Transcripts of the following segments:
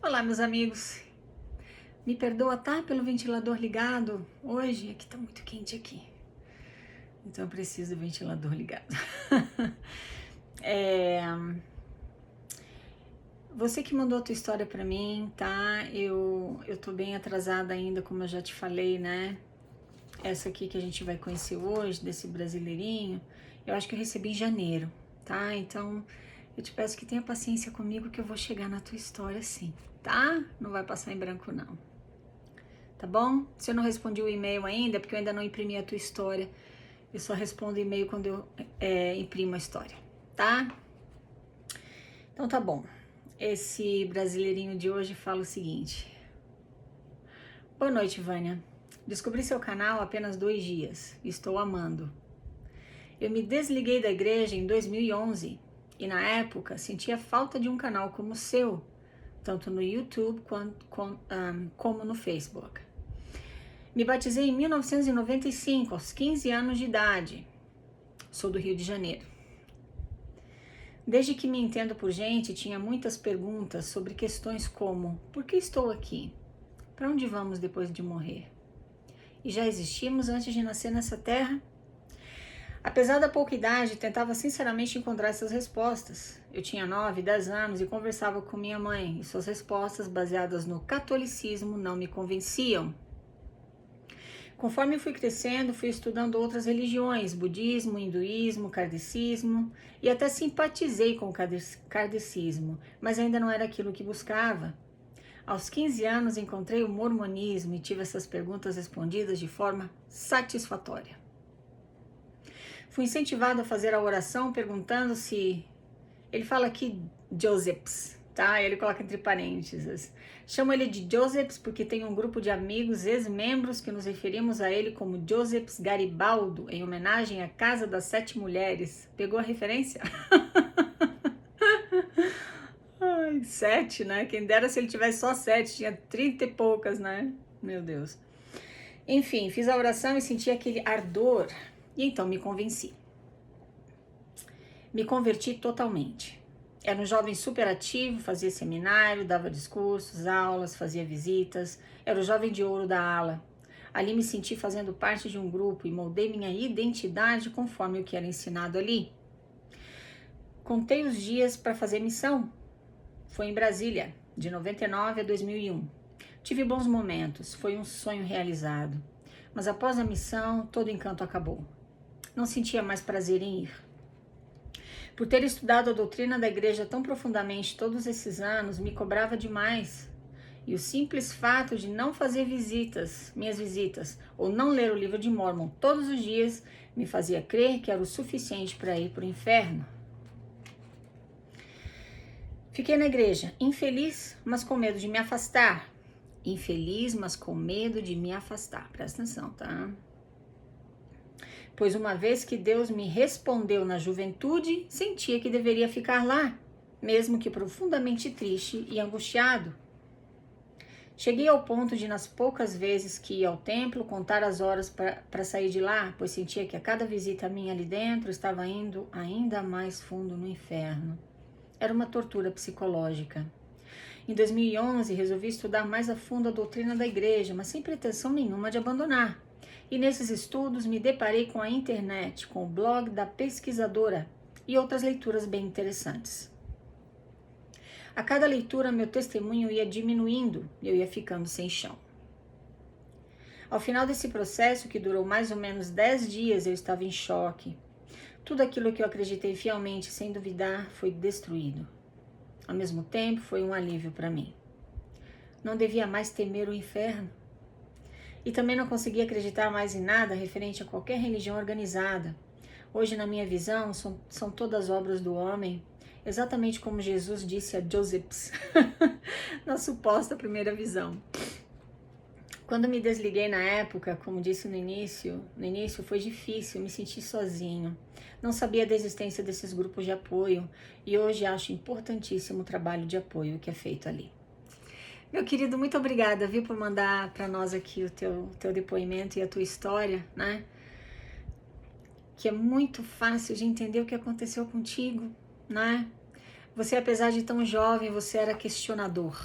Olá, meus amigos. Me perdoa, tá? Pelo ventilador ligado hoje. Aqui tá muito quente aqui. Então eu preciso do ventilador ligado. Você que mandou a tua história pra mim, tá? Eu tô bem atrasada ainda, como eu já te falei, né? Essa aqui que a gente vai conhecer hoje, desse brasileirinho, eu acho que eu recebi em janeiro, tá? Então eu te peço que tenha paciência comigo que eu vou chegar na tua história sim, tá? Não vai passar em branco não. Tá bom? Se eu não respondi o e-mail ainda, é porque eu ainda não imprimi a tua história. Eu só respondo e-mail quando eu imprimo a história, tá? Então tá bom. Esse brasileirinho de hoje fala o seguinte. Boa noite, Vânia. Descobri seu canal há apenas 2 dias. Estou amando. Eu me desliguei da igreja em 2011 e na época sentia falta de um canal como o seu, tanto no YouTube como no Facebook. Me batizei em 1995, aos 15 anos de idade. Sou do Rio de Janeiro. Desde que me entendo por gente, tinha muitas perguntas sobre questões como: por que estou aqui? Para onde vamos depois de morrer? E já existimos antes de nascer nessa terra? Apesar da pouca idade, tentava sinceramente encontrar essas respostas. Eu tinha 9, 10 anos e conversava com minha mãe, e suas respostas, baseadas no catolicismo, não me convenciam. Conforme fui crescendo, fui estudando outras religiões, budismo, hinduísmo, kardecismo, e até simpatizei com o kardecismo, mas ainda não era aquilo que buscava. Aos 15 anos encontrei o mormonismo e tive essas perguntas respondidas de forma satisfatória. Fui incentivado a fazer a oração perguntando se... Ele fala aqui Josephs, tá? Ele coloca entre parênteses. Chamo ele de Josephs porque tem um grupo de amigos ex-membros que nos referimos a ele como Josephs Garibaldo, em homenagem à Casa das 7 Mulheres. Pegou a referência? Ai, 7, né? Quem dera se ele tivesse só 7, tinha 30 e poucas, né? Meu Deus. Enfim, fiz a oração e senti aquele ardor, e então me convenci. Me converti totalmente. Era um jovem super ativo, fazia seminário, dava discursos, aulas, fazia visitas. Era o jovem de ouro da ala. Ali me senti fazendo parte de um grupo e moldei minha identidade conforme o que era ensinado ali. Contei os dias para fazer missão. Foi em Brasília, de 99 a 2001. Tive bons momentos, foi um sonho realizado. Mas após a missão, todo o encanto acabou. Não sentia mais prazer em ir. Por ter estudado a doutrina da igreja tão profundamente todos esses anos, me cobrava demais. E o simples fato de não fazer minhas visitas, ou não ler o livro de Mórmon todos os dias, me fazia crer que era o suficiente para ir para o inferno. Fiquei na igreja, infeliz, mas com medo de me afastar. Infeliz, mas com medo de me afastar. Presta atenção, tá? Pois uma vez que Deus me respondeu na juventude, sentia que deveria ficar lá, mesmo que profundamente triste e angustiado. Cheguei ao ponto de, nas poucas vezes que ia ao templo, contar as horas para sair de lá, pois sentia que a cada visita minha ali dentro estava indo ainda mais fundo no inferno. Era uma tortura psicológica. Em 2011, resolvi estudar mais a fundo a doutrina da igreja, mas sem pretensão nenhuma de abandonar. E nesses estudos me deparei com a internet, com o blog da pesquisadora e outras leituras bem interessantes. A cada leitura, meu testemunho ia diminuindo e eu ia ficando sem chão. Ao final desse processo, que durou mais ou menos 10 dias, eu estava em choque. Tudo aquilo que eu acreditei fielmente, sem duvidar, foi destruído. Ao mesmo tempo, foi um alívio para mim. Não devia mais temer o inferno. E também não conseguia acreditar mais em nada referente a qualquer religião organizada. Hoje, na minha visão, são todas obras do homem, exatamente como Jesus disse a Josephs, na suposta primeira visão. Quando me desliguei na época, como disse no início foi difícil, me senti sozinho. Não sabia da existência desses grupos de apoio e hoje acho importantíssimo o trabalho de apoio que é feito ali. Meu querido, muito obrigada, viu, por mandar para nós aqui o teu depoimento e a tua história, né? Que é muito fácil de entender o que aconteceu contigo, né? Você, apesar de tão jovem, você era questionador.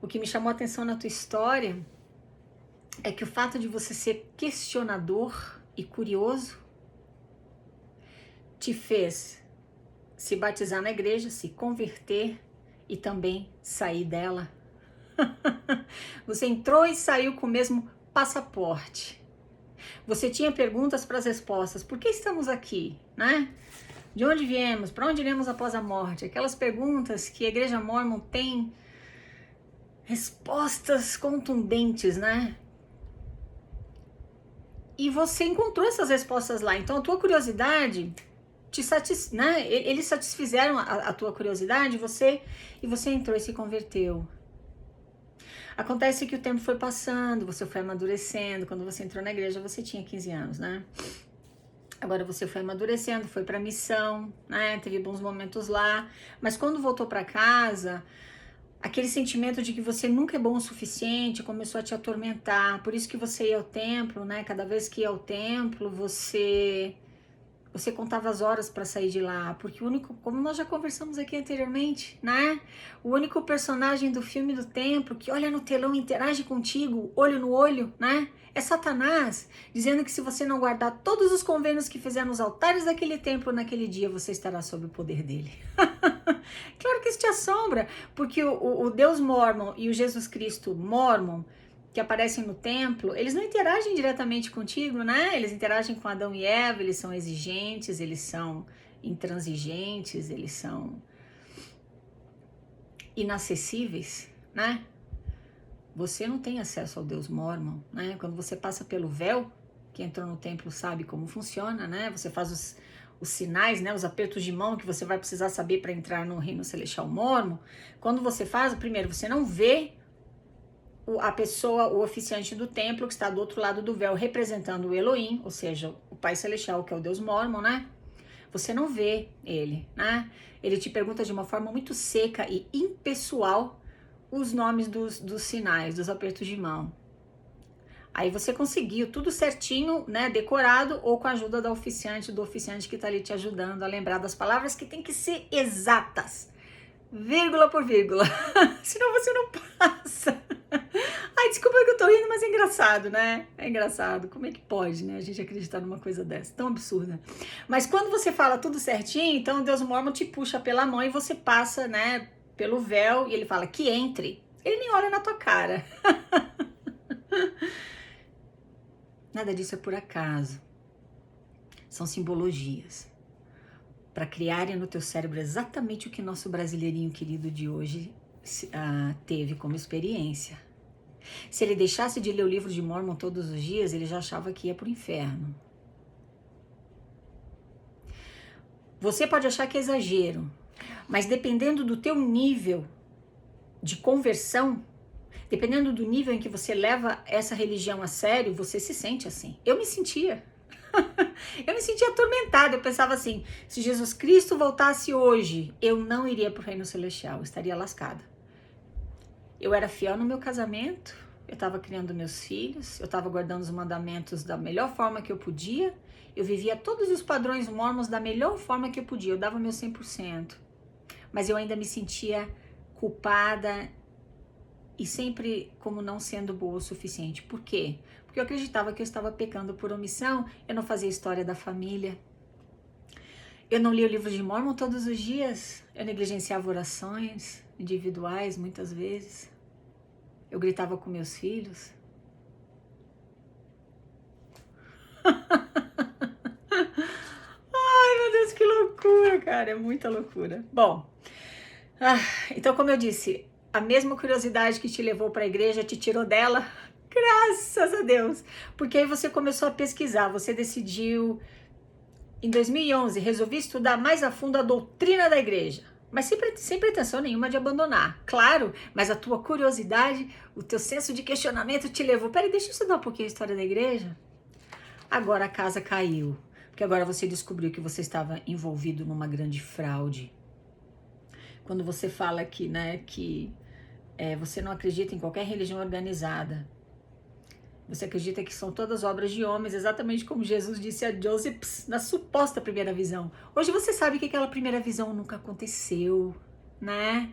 O que me chamou a atenção na tua história é que o fato de você ser questionador e curioso te fez se batizar na igreja, se converter e também sair dela. Você entrou e saiu com o mesmo passaporte. Você tinha perguntas para as respostas. Por que estamos aqui, né? De onde viemos? Para onde iremos após a morte? Aquelas perguntas que a Igreja Mórmon tem respostas contundentes, né? E você encontrou essas respostas lá. Então a tua curiosidade né? Eles satisfizeram a tua curiosidade, e você entrou e se converteu. Acontece que o tempo foi passando, você foi amadurecendo. Quando você entrou na igreja, você tinha 15 anos, né? Agora você foi amadurecendo, foi pra missão, né? Teve bons momentos lá. Mas quando voltou pra casa, aquele sentimento de que você nunca é bom o suficiente começou a te atormentar. Por isso que você ia ao templo, né? Cada vez que ia ao templo, você contava as horas para sair de lá, porque o único, como nós já conversamos aqui anteriormente, né? O único personagem do filme do templo que olha no telão e interage contigo, olho no olho, né? É Satanás, dizendo que se você não guardar todos os convênios que fizer nos altares daquele templo naquele dia, você estará sob o poder dele. Claro que isso te assombra, porque o Deus Mórmon e o Jesus Cristo Mórmon, que aparecem no templo, eles não interagem diretamente contigo, né? Eles interagem com Adão e Eva, eles são exigentes, eles são intransigentes, eles são inacessíveis, né? Você não tem acesso ao Deus Mórmon, né? Quando você passa pelo véu, quem entrou no templo sabe como funciona, né? Você faz os sinais, né? Os apertos de mão que você vai precisar saber para entrar no reino celestial Mórmon. Quando você faz, primeiro, você não vê a pessoa, o oficiante do templo que está do outro lado do véu representando o Elohim, ou seja, o Pai Celestial, que é o Deus Mórmon, né? Você não vê ele, né? Ele te pergunta de uma forma muito seca e impessoal os nomes dos sinais, dos apertos de mão. Aí você conseguiu tudo certinho, né, decorado, ou com a ajuda do oficiante que tá ali te ajudando a lembrar das palavras que tem que ser exatas, vírgula por vírgula, senão você não passa. Ai, desculpa que eu tô rindo, mas é engraçado, né? É engraçado. Como é que pode, né? A gente acreditar numa coisa dessa, tão absurda. Mas quando você fala tudo certinho, então Deus Mórmon te puxa pela mão e você passa, né, pelo véu e ele fala que entre. Ele nem olha na tua cara. Nada disso é por acaso. São simbologias para criarem no teu cérebro exatamente o que nosso brasileirinho querido de hoje teve como experiência. Se ele deixasse de ler o livro de Mórmon todos os dias, ele já achava que ia para o inferno. Você pode achar que é exagero, mas dependendo do teu nível de conversão, dependendo do nível em que você leva essa religião a sério, você se sente assim. Eu me sentia. Eu me sentia atormentada. Eu pensava assim, se Jesus Cristo voltasse hoje, eu não iria para o reino celestial, eu estaria lascada. Eu era fiel no meu casamento, eu estava criando meus filhos, eu estava guardando os mandamentos da melhor forma que eu podia, eu vivia todos os padrões mórmons da melhor forma que eu podia, eu dava meu 100%. Mas eu ainda me sentia culpada e sempre como não sendo boa o suficiente. Por quê? Porque eu acreditava que eu estava pecando por omissão, eu não fazia história da família, eu não lia o livro de Mórmon todos os dias, eu negligenciava orações individuais muitas vezes, eu gritava com meus filhos. Ai, meu Deus, que loucura, cara, é muita loucura. Bom, então como eu disse, a mesma curiosidade que te levou para a igreja te tirou dela, graças a Deus, porque aí você começou a pesquisar, você decidiu, em 2011, resolvi estudar mais a fundo a doutrina da igreja, mas sem pretensão nenhuma de abandonar, claro, mas a tua curiosidade, o teu senso de questionamento te levou, peraí, deixa eu estudar um pouquinho a história da igreja. Agora a casa caiu, porque agora você descobriu que você estava envolvido numa grande fraude. Quando você fala aqui, né, que você não acredita em qualquer religião organizada, você acredita que são todas obras de homens, exatamente como Jesus disse a Joseph na suposta primeira visão. Hoje você sabe que aquela primeira visão nunca aconteceu, né?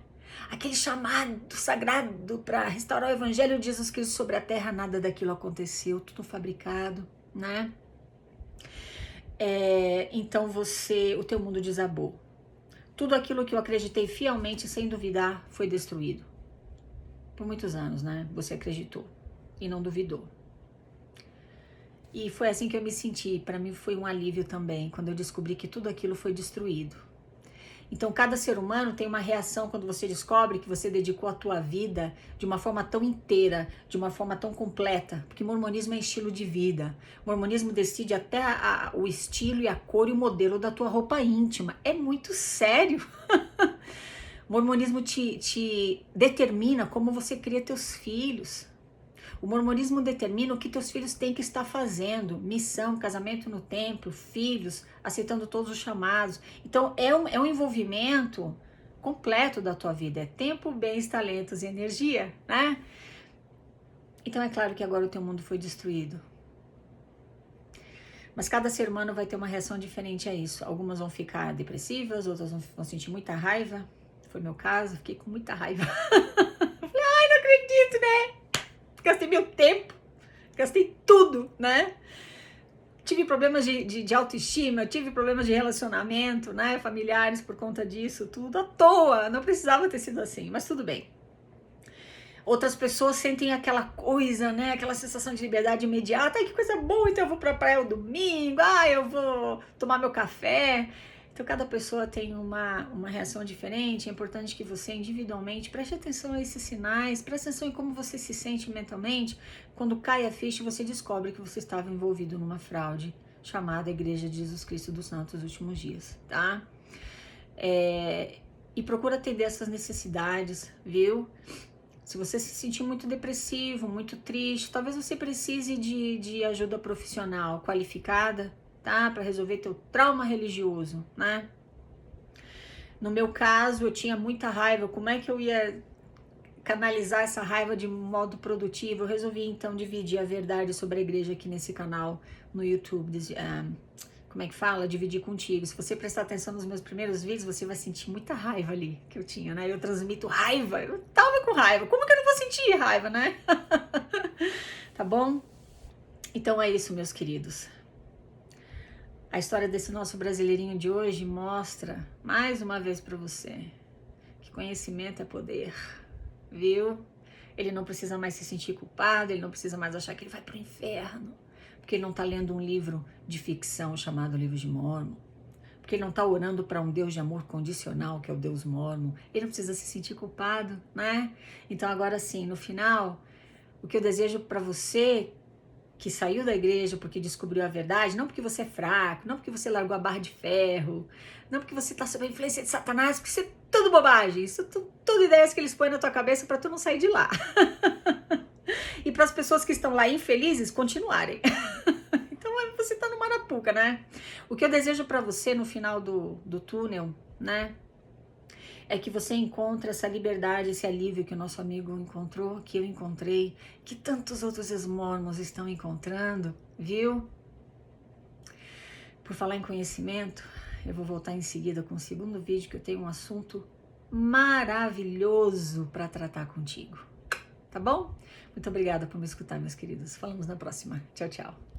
aquele chamado sagrado para restaurar o evangelho de Jesus Cristo sobre a terra, nada daquilo aconteceu, tudo fabricado, né? Então o teu mundo desabou. Tudo aquilo que eu acreditei fielmente, sem duvidar, foi destruído. Por muitos anos, né? Você acreditou e não duvidou. E foi assim que eu me senti. Para mim foi um alívio também, quando eu descobri que tudo aquilo foi destruído. Então, cada ser humano tem uma reação quando você descobre que você dedicou a tua vida de uma forma tão inteira, de uma forma tão completa, porque mormonismo é estilo de vida. O mormonismo decide até o estilo e a cor e o modelo da tua roupa íntima. É muito sério. O mormonismo te determina como você cria teus filhos. O mormonismo determina o que teus filhos têm que estar fazendo, missão, casamento no templo, filhos, aceitando todos os chamados. Então é um envolvimento completo da tua vida, é tempo, bens, talentos e energia, né? Então é claro que agora o teu mundo foi destruído. Mas cada ser humano vai ter uma reação diferente a isso. Algumas vão ficar depressivas, outras vão sentir muita raiva. Foi meu caso, fiquei com muita raiva. Falei, ai, não acredito, né? Gastei meu tempo, gastei tudo, né? Tive problemas de autoestima, tive problemas de relacionamento, né? Familiares por conta disso, tudo à toa. Não precisava ter sido assim, mas tudo bem. Outras pessoas sentem aquela coisa, né? Aquela sensação de liberdade imediata. Ai, que coisa boa, então eu vou pra praia o domingo. Ai, eu vou tomar meu café. Então, cada pessoa tem uma reação diferente. É importante que você individualmente preste atenção a esses sinais, preste atenção em como você se sente mentalmente. Quando cai a ficha, você descobre que você estava envolvido numa fraude chamada Igreja de Jesus Cristo dos Santos Últimos Dias, tá? E procura atender essas necessidades, viu? Se você se sentir muito depressivo, muito triste, talvez você precise de ajuda profissional qualificada, tá? Para resolver teu trauma religioso, né? No meu caso, eu tinha muita raiva. Como é que eu ia canalizar essa raiva de modo produtivo? Eu resolvi, então, dividir a verdade sobre a igreja aqui nesse canal no YouTube. Como é que fala? Dividir contigo. Se você prestar atenção nos meus primeiros vídeos, você vai sentir muita raiva ali que eu tinha, né? Eu transmito raiva. Eu tava com raiva. Como que eu não vou sentir raiva, né? Tá bom? Então é isso, meus queridos. A história desse nosso brasileirinho de hoje mostra, mais uma vez para você, que conhecimento é poder, viu? Ele não precisa mais se sentir culpado, ele não precisa mais achar que ele vai pro inferno, porque ele não tá lendo um livro de ficção chamado Livro de Mórmon, porque ele não tá orando para um Deus de amor condicional, que é o Deus Mórmon. Ele não precisa se sentir culpado, né? Então agora sim, no final, o que eu desejo para você que saiu da igreja porque descobriu a verdade, não porque você é fraco, não porque você largou a barra de ferro, não porque você está sob a influência de Satanás, porque isso é tudo bobagem, isso é tudo ideias que eles põem na tua cabeça para tu não sair de lá. E para as pessoas que estão lá infelizes continuarem. Então você tá numa arapuca, né? O que eu desejo para você no final do túnel, né? É que você encontre essa liberdade, esse alívio que o nosso amigo encontrou, que eu encontrei, que tantos outros ex-mormons estão encontrando, viu? Por falar em conhecimento, eu vou voltar em seguida com o segundo vídeo, que eu tenho um assunto maravilhoso para tratar contigo, tá bom? Muito obrigada por me escutar, meus queridos. Falamos na próxima. Tchau, tchau.